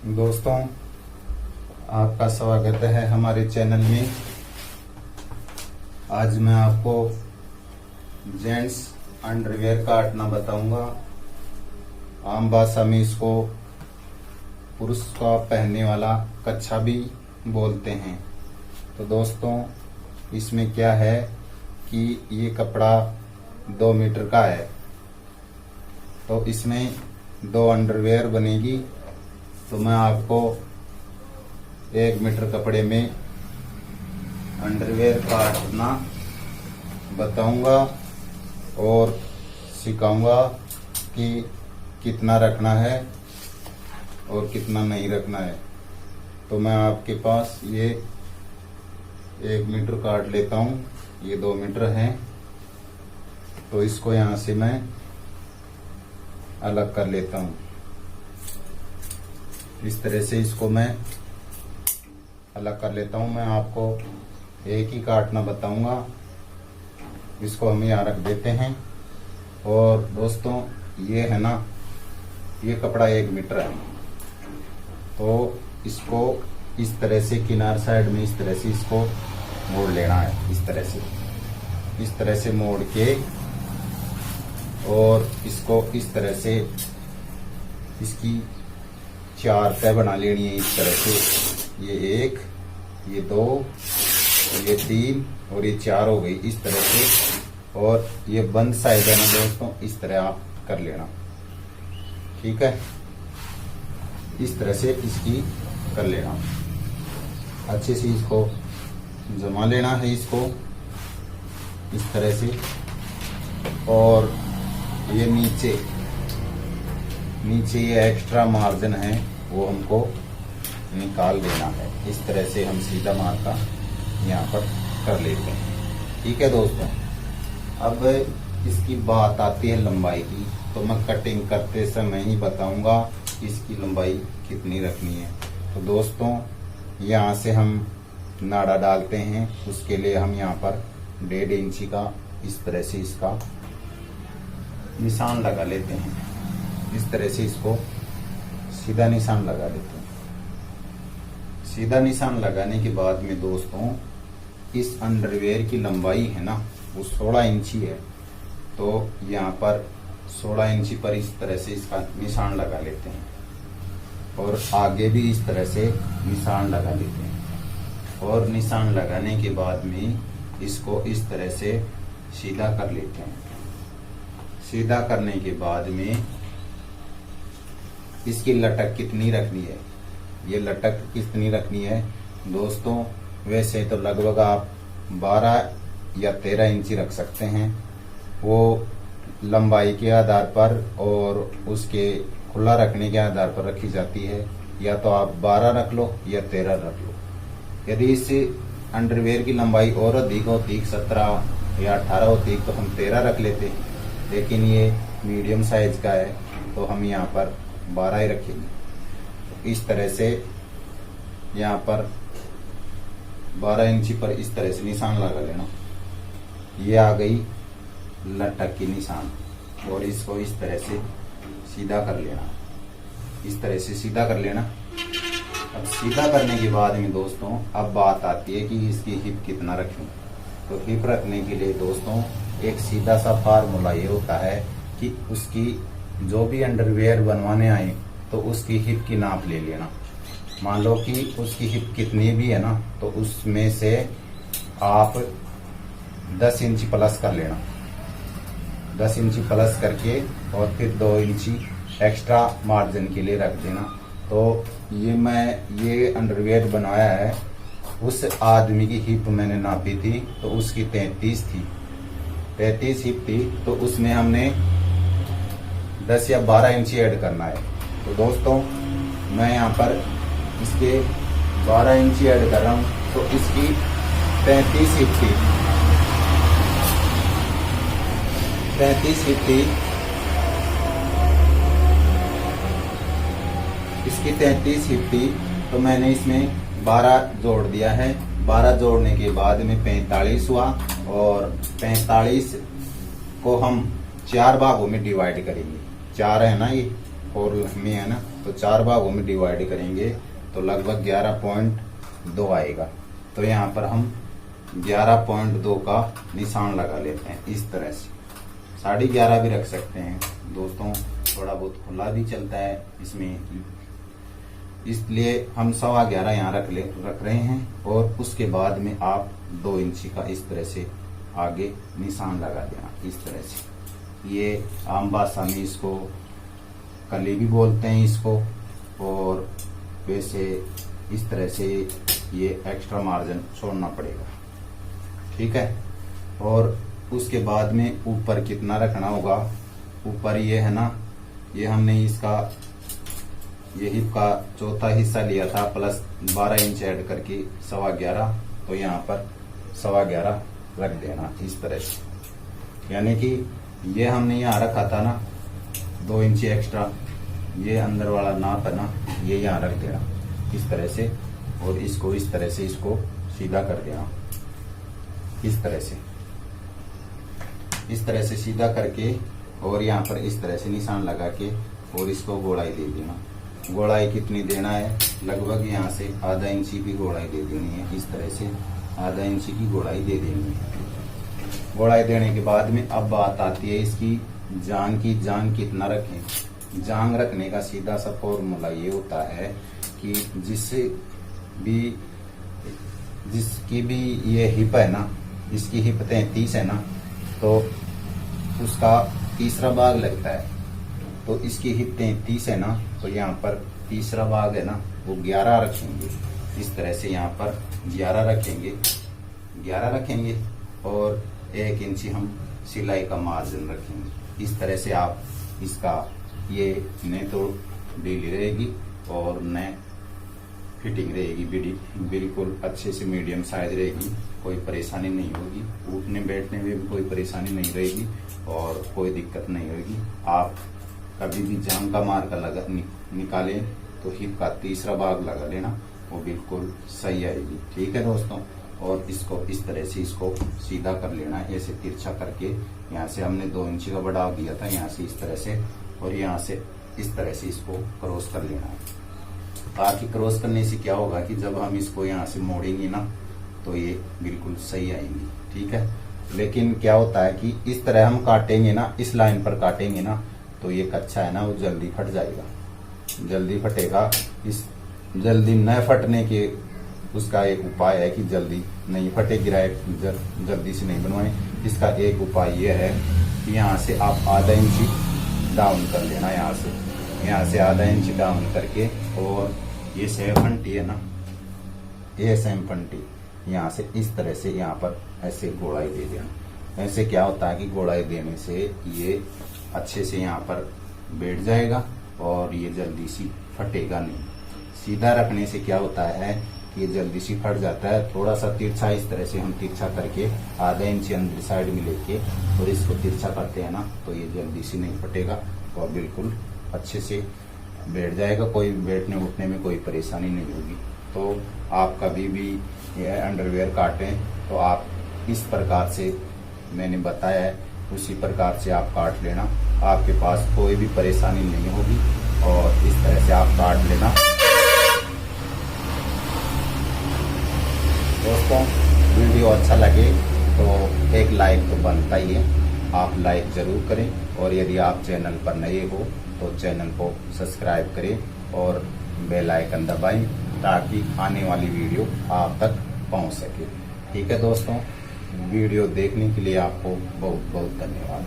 दोस्तों, आपका स्वागत है हमारे चैनल में। आज मैं आपको जेंट्स अंडरवियर काटना बताऊंगा। आम भाषा में इसको पुरुष का पहनने वाला कच्छा भी बोलते हैं। तो दोस्तों, इसमें क्या है कि ये कपड़ा 2 मीटर का है, तो इसमें 2 अंडरवियर बनेगी। तो मैं आपको 1 मीटर कपड़े में अंडरवियर काटना बताऊंगा और सिखाऊंगा कि कितना रखना है और कितना नहीं रखना है। तो मैं आपके पास ये 1 मीटर काट लेता हूँ। ये 2 मीटर है, तो इसको यहाँ से मैं अलग कर लेता हूँ। इस तरह से इसको मैं अलग कर लेता हूँ। मैं आपको एक ही काटना बताऊंगा। इसको हम यहाँ रख देते हैं। और दोस्तों, ये है ना, ये कपड़ा 1 मीटर है, तो इसको इस तरह से किनार साइड में इस तरह से इसको मोड़ लेना है। इस तरह से मोड़ के और इसको इस तरह से इसकी 4 तय बना लेनी है। इस तरह से ये 1, ये 2, ये 3 और ये 4 हो गई इस तरह से। और ये बंद साइड है ना दोस्तों, इस तरह आप कर लेना, ठीक है। इस तरह से इसकी कर लेना, अच्छे से इसको जमा लेना है, इसको इस तरह से। और ये नीचे ये एक्स्ट्रा मार्जिन है, वो हमको निकाल देना है। इस तरह से हम सीधा मार्का यहाँ पर कर लेते हैं, ठीक है दोस्तों। अब इसकी बात आती है लंबाई की, तो मैं कटिंग करते समय ही बताऊंगा इसकी लंबाई कितनी रखनी है। तो दोस्तों, यहाँ से हम नाड़ा डालते हैं, उसके लिए हम यहाँ पर 1.5 इंची का इस तरह से इसका निशान लगा लेते हैं। इस तरह से इसको सीधा निशान लगा देते हैं। सीधा निशान लगाने के बाद में दोस्तों, इस अंडरवियर की लंबाई है ना, वो 16 इंची है। तो यहाँ पर 16 इंची पर इस तरह से इसका निशान लगा लेते हैं और आगे भी इस तरह से निशान लगा लेते हैं। और निशान लगाने के बाद में इसको इस तरह से सीधा कर लेते हैं। सीधा करने के बाद में इसकी लटक कितनी रखनी है, ये लटक कितनी रखनी है दोस्तों, वैसे तो लगभग आप 12 या 13 इंची रख सकते हैं। वो लंबाई के आधार पर और उसके खुला रखने के आधार पर रखी जाती है। या तो आप 12 रख लो या 13 रख लो। यदि इस अंडरवियर की लंबाई और अधिक होती, 17 या 18 होती, तो हम 13 रख लेते। लेकिन ये मीडियम साइज का है, तो हम यहाँ पर 12 ही रखेंगे। तो इस तरह से यहाँ पर 12 इंची पर इस तरह से निशान लगा लेना। ये आ गई लटक की निशान। और इसको इस तरह से सीधा कर लेना, इस तरह से सीधा कर लेना। अब सीधा करने के बाद में दोस्तों, अब बात आती है कि इसकी हिप कितना रखें। तो हिप रखने के लिए दोस्तों, एक सीधा सा फार्मूला ये होता है कि उसकी जो भी अंडरवियर बनवाने आए, तो उसकी हिप की नाप ले लेना। मान लो कि उसकी हिप कितनी भी है ना, तो उसमें से आप 10 इंची प्लस कर लेना। 10 इंची प्लस करके और फिर 2 इंची एक्स्ट्रा मार्जिन के लिए रख देना। तो ये अंडरवियर बनवाया है, उस आदमी की हिप मैंने नापी थी, तो उसकी 33 थी, 33 हिप थी। तो उसमें हमने 10 या 12 इंची ऐड करना है। तो दोस्तों, मैं यहाँ पर इसके 12 इंची ऐड कर रहा हूँ। तो इसकी 33 हिप थी, 33 हिप थी, इसकी 33 हिप थी। तो मैंने इसमें 12 जोड़ दिया है। 12 जोड़ने के बाद में 45 हुआ। और 45 को हम 4 भागों में डिवाइड करेंगे। 4 है ना, ये 4 में है ना, तो 4 भागों में डिवाइड करेंगे तो लगभग 11.2 आएगा। तो यहाँ पर हम 11.2 का निशान लगा लेते हैं इस तरह से। 11.5 भी रख सकते हैं दोस्तों, थोड़ा बहुत खुला भी चलता है इसमें, इसलिए हम 11.25 यहाँ रख रहे हैं। और उसके बाद में आप 2 इंची का इस तरह से आगे निशान लगा देना इस तरह से। ये आम भाषा में इसको कली भी बोलते हैं इसको, और वैसे इस तरह से ये एक्स्ट्रा मार्जिन छोड़ना पड़ेगा, ठीक है। और उसके बाद में ऊपर कितना रखना होगा, ऊपर ये है ना, ये हमने इसका ये हिप का चौथा हिस्सा लिया था प्लस 12 इंच ऐड करके 11.25, तो यहाँ पर 11.25 रख देना इस तरह से। यानी कि ये हमने यहाँ रखा था ना 2 इंच एक्स्ट्रा, ये अंदर वाला नाप है ना, ये यहाँ रख देना इस तरह से। और इसको इस तरह से इसको सीधा कर देना इस तरह से, इस तरह से सीधा करके, और यहाँ पर इस तरह से निशान लगा के और इसको गोलाई दे देना। गोलाई कितनी देना है, लगभग यहाँ से आधा इंची की गोलाई दे देनी है इस तरह से, आधा इंची की गोलाई दे देनी है। गोलाई देने के बाद में अब बात आती है इसकी जांग की। जांग कितना रखें, जांग रखने का सीधा सा फॉर्मूला ये होता है कि जिसकी भी ये हिप है ना, इसकी हिप 33 है ना, तो उसका तीसरा भाग लगता है। तो इसकी हिप 33 है ना, तो यहाँ पर तीसरा भाग है ना वो 11 रखेंगे इस तरह से। यहाँ पर 11 रखेंगे और 1 इंची हम सिलाई का मार्जिन रखेंगे इस तरह से। आप इसका ये न तो ढीली रहेगी और न फिटिंग रहेगी, बिल्कुल अच्छे से मीडियम साइज रहेगी, कोई परेशानी नहीं होगी, उठने बैठने में भी कोई परेशानी नहीं रहेगी और कोई दिक्कत नहीं होगी। आप कभी भी जांग का मार्का निकालें तो हिप का तीसरा भाग लगा लेना, वो बिल्कुल सही आएगी, ठीक है दोस्तों। और इसको इस तरह से इसको सीधा कर लेना है, ऐसे तिरछा करके। यहाँ से हमने 2 इंची का बढ़ाव दिया था, यहाँ से इस तरह से, और यहाँ से इस तरह से इसको क्रॉस कर लेना है। ताकि क्रॉस करने से क्या होगा कि जब हम इसको यहाँ से मोड़ेंगे ना तो ये बिल्कुल सही आएंगी, ठीक है। लेकिन क्या होता है कि इस तरह हम काटेंगे ना, इस लाइन पर काटेंगे ना, तो ये कच्चा है ना वो जल्दी फट जाएगा, जल्दी फटेगा। इस जल्दी न फटने के उसका एक उपाय है कि जल्दी नहीं फटे, गिराए जल्दी से नहीं बनवाए। इसका एक उपाय ये है कि यहाँ से आप आधा इंची डाउन कर लेना, यहाँ से आधा इंच डाउन करके, और ये सेम फंटी है ना, ये सेम फंटी यहाँ से इस तरह से यहाँ पर ऐसे गोलाई दे देना। ऐसे क्या होता है कि गोलाई देने से ये अच्छे से यहाँ पर बैठ जाएगा और ये जल्दी सी फटेगा नहीं। सीधा रखने से क्या होता है कि ये जल्दी सी फट जाता है। थोड़ा सा तिरछा इस तरह से हम तिरछा करके आधा इंच अंदर साइड में लेके और इसको तिरछा करते हैं ना, तो ये जल्दी सी नहीं फटेगा और बिल्कुल अच्छे से बैठ जाएगा, कोई बैठने उठने में कोई परेशानी नहीं होगी। तो आप कभी भी ये अंडरवेयर काटें तो आप इस प्रकार से मैंने बताया है, उसी प्रकार से आप काट लेना, आपके पास कोई भी परेशानी नहीं होगी। और इस तरह से आप काट लेना। दोस्तों वीडियो अच्छा लगे तो एक लाइक तो बनता ही है, आप लाइक जरूर करें। और यदि आप चैनल पर नए हो तो चैनल को सब्सक्राइब करें और बेल आइकन दबाएं ताकि आने वाली वीडियो आप तक पहुंच सके। ठीक है दोस्तों, वीडियो देखने के लिए आपको बहुत बहुत धन्यवाद।